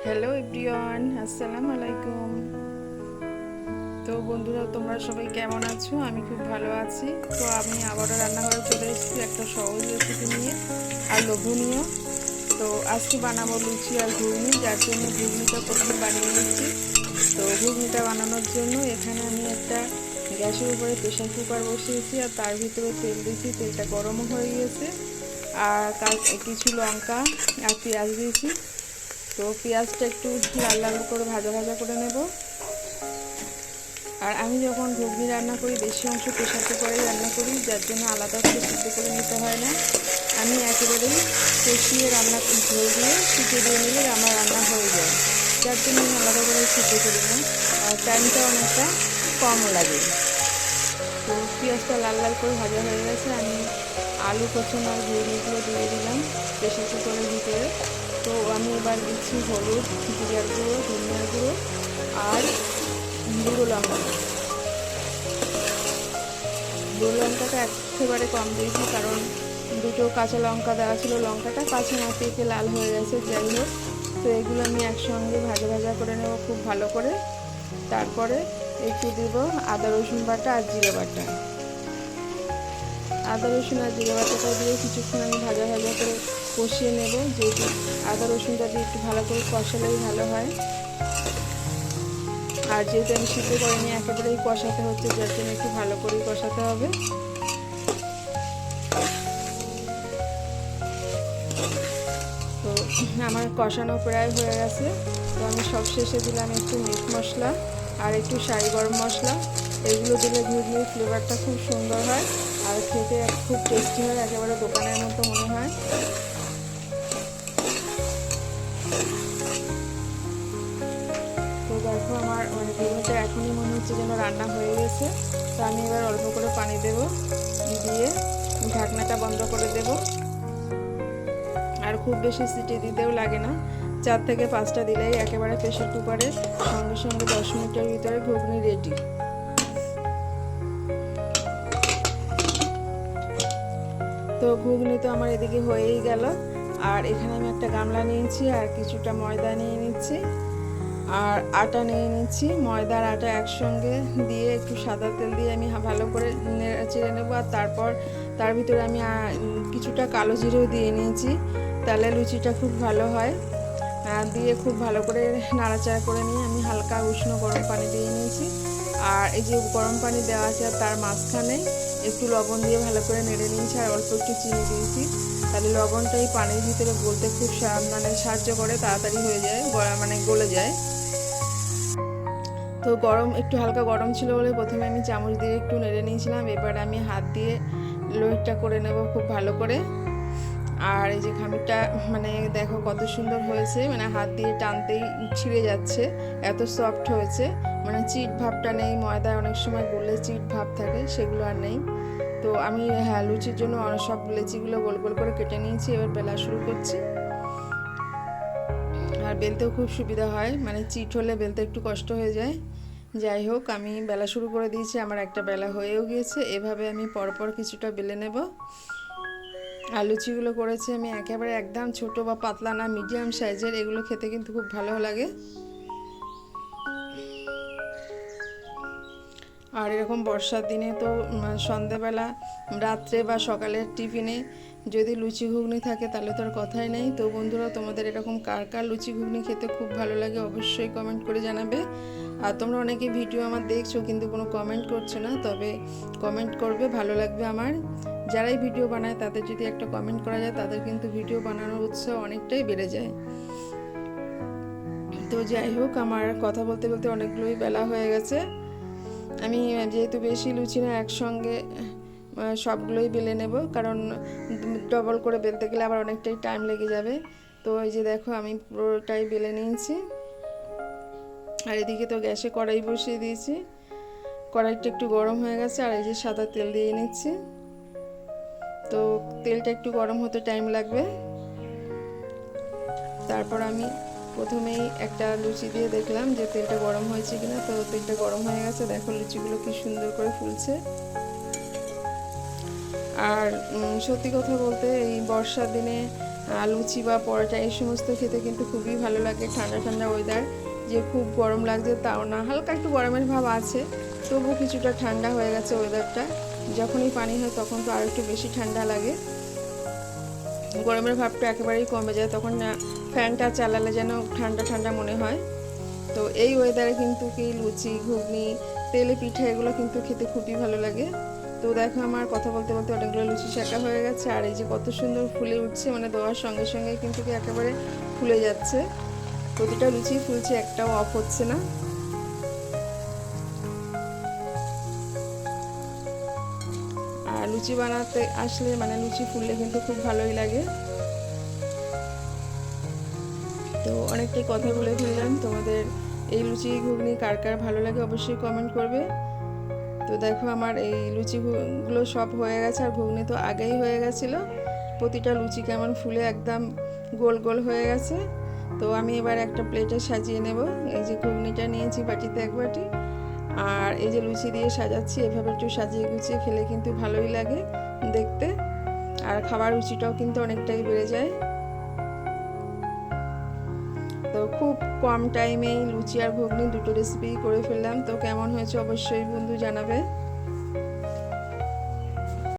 Hello everyone, আসসালামু আলাইকুম। তো বন্ধুরা, তোমরা সবাই কেমন আছো? আমি খুব ভালো আছি। তো আমি আবারও রান্নাঘরে চলে এসেছি একটা সহজ রেসিপি নিয়ে আর লোভনীয়। তো আজকে বানাবো লুচি আর ঘুগনি, যার জন্য ঘুগনিটা প্রথমে বানিয়ে নিচ্ছি। তো ঘুগনিটা বানানোর জন্য এখানে আমি একটা গ্যাসের উপরে প্রেশার কুকার বসিয়েছি আর তার ভিতরে তেল দিয়েছি। তেলটা গরমও হয়ে গিয়েছে আর কিছু লঙ্কা আর পেঁয়াজ দিয়েছি। তো পেঁয়াজটা একটু লাল লাল করে ভাজা ভাজা করে নেব। আর আমি যখন ঘুগনি রান্না করি বেশি অংশ প্রেশার কুকারেই রান্না করি, যার জন্য আলাদা করে সিদ্ধ করে নিতে হয় না। আমি একেবারেই কষিয়ে রান্না ঝোল দিয়ে সিদ্ধ দিয়ে নিলে আমার রান্না হয়ে যায়, যার জন্য আমি আলাদা করে সিদ্ধ করি না। আর টাইমটা অনেকটা কম লাগে। তো পেঁয়াজটা লাল লাল করে ভাজা হয়ে গেছে। আমি আলু কুচানো আর ঘুগনিগুলো দিয়ে দিলাম প্রেশার কুকারের ভিতরে। তো আমি এবার দিচ্ছি হলুদ, জিরার গুঁড়ো, ধনিয়ার গুঁড়ো আর গুঁড়ো লঙ্কা। গুঁড়ো লঙ্কাটা একেবারে কম দিয়েছি, কারণ দুটো কাঁচা লঙ্কা দেওয়া ছিল, লঙ্কাটা কাঁচা না পেকে লাল হয়ে গেছে। যাই হোক, তো এগুলো আমি একসঙ্গে ভাজা ভাজা করে নেব খুব ভালো করে। তারপরে একটু দেব আদা রসুন বাটা আর জিরে বাটা। আদা রসুন আর জিরে বাটাটা দিয়ে কিছুক্ষণ আমি ভাজা ভাজা করে কষিয়ে নেব, যেহেতু আদা রসুনটা দিয়ে একটু ভালো করে কষালেই ভালো হয়। আর যেহেতু আমি সিদ্ধ করিনি, একেবারেই কষাতে হচ্ছে, যার জন্য একটু ভালো করেই কষাতে হবে। তো আমার কষানো প্রায় হয়ে গেছে। তো আমি সব শেষে দিলাম একটু মিট মশলা আর একটু শাহি গরম মশলা। এগুলো দিলে ঘুগনির ফ্লেভারটা খুব সুন্দর হয় আর খেতে খুব টেস্টি হয়, একেবারে দোকানের মতো মনে হয়। তো দেখো, আমার ঘুগনিটা এখনই মনে হচ্ছে যেন রান্না হয়ে গেছে। তো আমি এবার অল্প করে পানি দেব, দিয়ে ঢাকনাটা বন্ধ করে দেব। আর খুব বেশি সিটি দিতেও লাগে না, 4 থেকে 5টা দিলেই একেবারে প্রেশার কুকারে সঙ্গে সঙ্গে 10 মিনিটের ভিতরে ঘুগনি রেডি। তো ঘুগনি তো আমার এদিকে হয়েই গেল। আর এখানে আমি একটা গামলা নিয়েছি আর কিছুটা ময়দা নিয়ে নিচ্ছি আর আটা নিয়ে নিচ্ছি। ময়দার আটা একসঙ্গে দিয়ে একটু সাদা তেল দিয়ে আমি ভালো করে চেড়ে নেবো। আর তারপর তার ভিতরে আমি কিছুটা কালো জিরেও দিয়ে নিয়েছি, তাহলে লুচিটা খুব ভালো হয়। দিয়ে খুব ভালো করে নাড়াচাড়া করে নিয়ে আমি হালকা উষ্ণ গরম পানি দিয়ে নিয়েছি। আর এই যে গরম পানি দেওয়া আছে তার মাঝখানে একটু লবণ দিয়ে ভালো করে নেড়ে নিয়েছি আর অল্প একটু চিনি দিয়েছি। তাহলে লবণটা এই পানির ভিতরে গলতে খুব সাহায্য করে, তাড়াতাড়ি হয়ে যায়, গলে যায়। তো একটু হালকা গরম ছিল বলে প্রথমে আমি চামচ দিয়ে একটু নেড়ে নিয়েছিলাম। এবার আমি হাত দিয়ে লোহিতটা করে নেব খুব ভালো করে। আর এই যে খামিরটা দেখো কত সুন্দর হয়েছে, হাত দিয়ে টানতেই ছিঁড়ে যাচ্ছে, এত সফট হয়েছে। চিট ভাবটা নেই, ময়দায় অনেক সময় গুললে চিট ভাব থাকে, সেগুলো আর নেই। তো আমি লুচির জন্য সব লেচিগুলো গোল গোল করে কেটে নিয়েছি। এবার বেলা শুরু করছি। আর বেলতেও খুব সুবিধা হয়, চিট হলে বেলতে একটু কষ্ট হয়ে যায়। যাই হোক, আমি বেলা শুরু করে দিয়েছি, আমার একটা বেলা হয়েও গিয়েছে। এভাবে আমি পরপর কিছুটা বেলে নেব। আর লুচিগুলো করেছি আমি একেবারে একদম ছোট বা পাতলা না, মিডিয়াম সাইজের। এগুলো খেতে কিন্তু খুব ভালো লাগে। আর এরকম বর্ষার দিনে তো সন্ধেবেলা, রাত্রে বা সকালের টিফিনে যদি লুচি ঘুগনি থাকে তাহলে তো আর কথাই নেই। তো বন্ধুরা, তোমাদের এরকম কার কার লুচি ঘুগনি খেতে খুব ভালো লাগে অবশ্যই কমেন্ট করে জানাবে। আর তোমরা অনেকে ভিডিও আমার দেখছো কিন্তু কোনো কমেন্ট করছো না, তবে কমেন্ট করবে, ভালো লাগবে আমার। যারাই ভিডিও বানায় তাদের যদি একটা কমেন্ট করা যায়, তাদের কিন্তু ভিডিও বানানোর উৎসাহ অনেকটাই বেড়ে যায়। তো যাই হোক, আমার কথা বলতে বলতে অনেকগুলোই বেলা হয়ে গেছে। আমি যেহেতু বেশি লুচি না, একসঙ্গে সবগুলোই বেলে নেব, কারণ ডবল করে বেলতে গেলে আবার অনেকটাই টাইম লেগে যাবে। তো এই যে দেখো, আমি পুরোটাই বেলে নিয়েছি। আর এদিকে তো গ্যাসে কড়াই বসিয়ে দিয়েছি, কড়াইটা একটু গরম হয়ে গেছে। আর এই যে সাদা তেল দিয়ে নিচ্ছি। তো তেলটা একটু গরম হতে টাইম লাগবে। তারপর আমি প্রথমেই একটা লুচি দিয়ে দেখলাম যে তেলটা গরম হয়েছে কিনা। তো তেলটা গরম হয়ে গেছে, দেখো লুচিগুলো কি সুন্দর করে ফুলছে। আর সত্যি কথা বলতে এই বর্ষার দিনে লুচি বা পরোটা এই সমস্ত খেতে কিন্তু খুবই ভালো লাগে। ঠান্ডা ঠান্ডা ওয়েদার, যে খুব গরম লাগছে তাও না, হালকা একটু গরমের ভাব আছে, তবু কিছুটা ঠান্ডা হয়ে গেছে ওয়েদারটা। যখনই পানি হয় তখন তো আর একটু বেশি ঠান্ডা লাগে, গরমের ভাবটা একেবারেই কমে যায়, তখন না ফ্যানটা চালালে যেন ঠান্ডা ঠান্ডা মনে হয়। তো এই ওয়েদারে কিন্তু কি লুচি, ঘুগনি, তেলে পিঠা এগুলো কিন্তু খেতে খুবই ভালো লাগে। তো দেখো আমার কথা বলতে বলতে অনেকগুলো লুচি শাঁকা হয়ে গেছে, আর এই যে কত সুন্দর ফুলে উঠছে, মানে দেওয়ার সঙ্গে সঙ্গে কিন্তু কি একেবারে ফুলে যাচ্ছে, প্রতিটা লুচি ফুলছে, একটাও অফ হচ্ছে না। আর লুচি বানাতে আসলে মানে লুচি ফুললে কিন্তু খুব ভালোই লাগে। তো অনেকটাই কথা বলে ফেললাম, তোমাদের এই লুচি ঘুগনি কার কার ভালো লাগে অবশ্যই কমেন্ট করবে। তো দেখো আমার এই লুচিগুলো সব হয়ে গেছে, আর ঘুগনি তো আগেই হয়ে গেছিলো। প্রতিটা লুচি কেমন ফুলে একদম গোল গোল হয়ে গেছে। তো আমি এবার একটা প্লেটে সাজিয়ে নেব। এই যে ঘুগনিটা নিয়েছি বাটিতে এক বাটি, আর এই যে লুচি দিয়ে সাজাচ্ছি, এভাবে একটু সাজিয়ে গুছিয়ে খেলে কিন্তু ভালোই লাগে দেখতে, আর খাবার রুচিটাও কিন্তু অনেকটাই বেড়ে যায়। তো খুব কম টাইমেই লুচি আর ঘুগনি দুটো রেসিপি করে ফেললাম। তো কেমন হয়েছে অবশ্যই বন্ধু জানাবে।